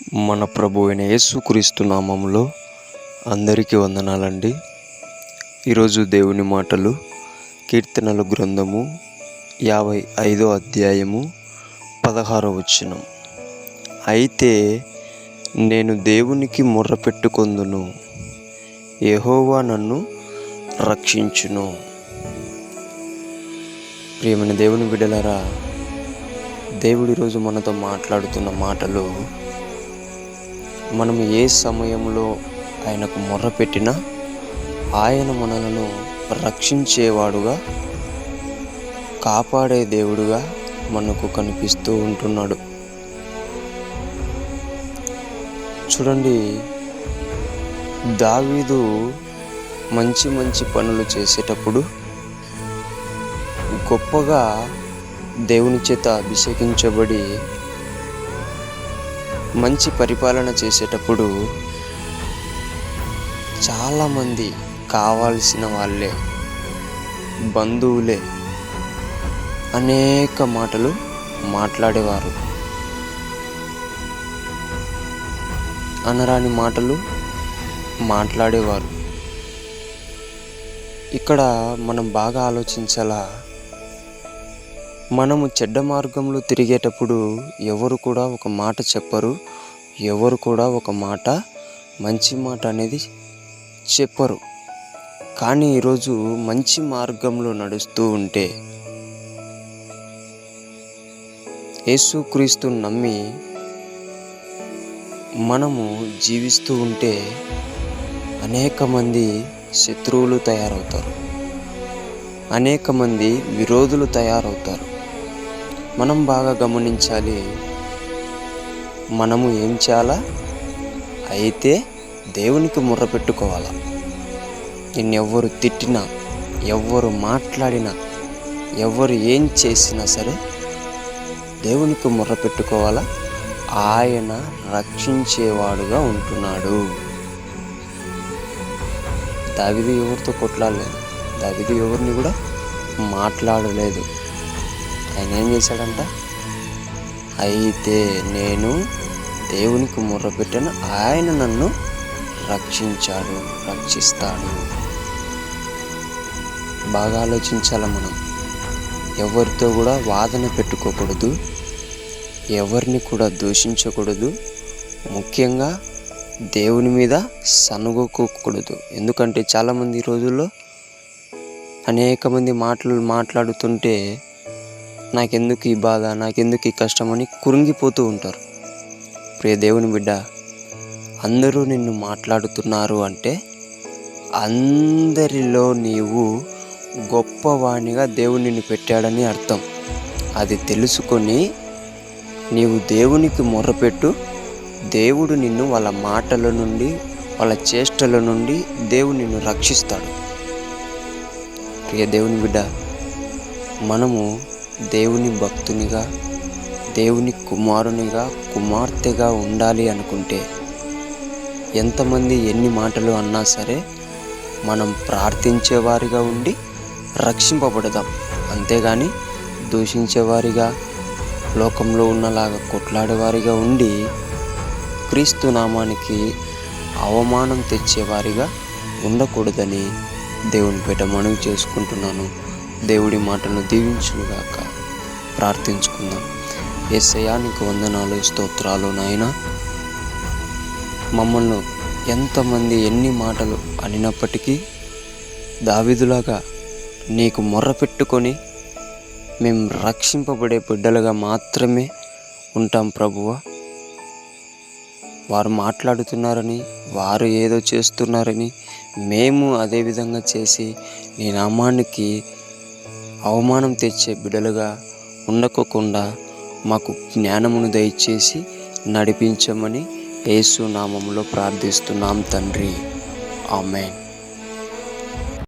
మన ప్రభు అయిన యేసుక్రీస్తు నామములో అందరికీ వందనాలండి. ఈరోజు దేవుని మాటలు కీర్తనల గ్రంథము 55వ అధ్యాయము 16వ వచనం. అయితే నేను దేవునికి మొర్ర పెట్టుకొందును, యెహోవా నన్ను రక్షించును. ప్రియమైన దేవుని బిడ్డలారా, దేవుడు ఈరోజు మనతో మాట్లాడుతున్న మాటలు, మనం ఏ సమయంలో ఆయనకు మొర్ర పెట్టినా ఆయన మనలను రక్షించేవాడుగా, కాపాడే దేవుడుగా మనకు కనిపిస్తూ ఉంటున్నాడు. చూడండి, దావీదు మంచి మంచి పనులు చేసేటప్పుడు, గొప్పగా దేవుని చేత అభిషేకించబడి మంచి పరిపాలన చేసేటప్పుడు చాలామంది కావాల్సిన వాళ్ళే, బంధువులే అనేక మాటలు మాట్లాడేవారు, అనరాని మాటలు మాట్లాడేవారు. ఇక్కడ మనం బాగా ఆలోచించాలా, మనము చెడ్డ మార్గంలో తిరిగేటప్పుడు ఎవరు కూడా ఒక మాట చెప్పరు, ఎవరు కూడా ఒక మాట, మంచి మాట అనేది చెప్పరు. కానీ ఈరోజు మంచి మార్గంలో నడుస్తూ ఉంటే, యేసుక్రీస్తుని నమ్మి మనము జీవిస్తూ ఉంటే అనేక మంది శత్రువులు తయారవుతారు, అనేక మంది విరోధులు తయారవుతారు. మనం బాగా గమనించాలి, మనము ఏం చేయాలా? అయితే దేవునికి మొర్ర పెట్టుకోవాలా. నిన్నెవ్వరు తిట్టినా, ఎవ్వరు మాట్లాడినా, ఎవరు ఏం చేసినా సరే దేవునికి మొర్ర పెట్టుకోవాలా. ఆయన రక్షించేవాడుగా ఉంటున్నాడు. దావీదు ఎవరితో కొట్లాడలేదు, దావీదు ఎవరిని కూడా మాట్లాడలేదు. ఆయన ఏం చేశాడంట? అయితే నేను దేవునికి మొర్ర పెట్టాను, ఆయన నన్ను రక్షించాడు, రక్షిస్తాడు. బాగా ఆలోచించాలి. మనం ఎవరితో కూడా వాదన పెట్టుకోకూడదు, ఎవరిని కూడా దూషించకూడదు, ముఖ్యంగా దేవుని మీద సనుగోకూడదు. ఎందుకంటే చాలామంది ఈ రోజుల్లో అనేక మంది మాట్లాడుతుంటే నాకెందుకు ఈ బాధ, నాకెందుకు ఈ కష్టం అని కురింగిపోతూ ఉంటారు. ప్రియ దేవుని బిడ్డ, అందరూ నిన్ను మాట్లాడుతున్నారు అంటే అందరిలో నీవు గొప్పవాణిగా దేవుడు నిన్ను పెట్టాడని అర్థం. అది తెలుసుకొని నీవు దేవునికి మొర్రపెట్టు. దేవుడు నిన్ను వాళ్ళ మాటల నుండి, వాళ్ళ చేష్టల నుండి దేవుడు నిన్ను రక్షిస్తాడు. ప్రియ దేవుని బిడ్డ, మనము దేవుని భక్తునిగా, దేవుని కుమారునిగా, కుమార్తెగా ఉండాలి అనుకుంటే, ఎంతమంది ఎన్ని మాటలు అన్నా సరే మనం ప్రార్థించేవారిగా ఉండి రక్షింపబడదాం. అంతేగాని దూషించేవారిగా, లోకంలో ఉన్నలాగా కొట్లాడేవారిగా ఉండి క్రీస్తు నామానికి అవమానం తెచ్చేవారిగా ఉండకూడదని దేవుని పేట మనవి చేసుకుంటున్నాను. దేవుడి మాటను దీవించునుగాక. ప్రార్థించుకుందాం. యేసయ్యా, నీకు వందనాలు, స్తోత్రాలు నాయనా. మమ్మల్ని ఎంతమంది ఎన్ని మాటలు అనినప్పటికీ దావీదులాగా నీకు మొర్ర పెట్టుకొని మేము రక్షింపబడే బిడ్డలుగా మాత్రమే ఉంటాం ప్రభువా. వారు మాట్లాడుతున్నారని, వారు ఏదో చేస్తున్నారని మేము అదే విధంగా చేసి నీ నామానికి అవమానం తెచ్చే బిడ్డలుగా ఉండకోకుండా మాకు జ్ఞానమును దయచేసి నడిపించమని యేసు నామములో ప్రార్థిస్తున్నాం తండ్రి. ఆమేన్.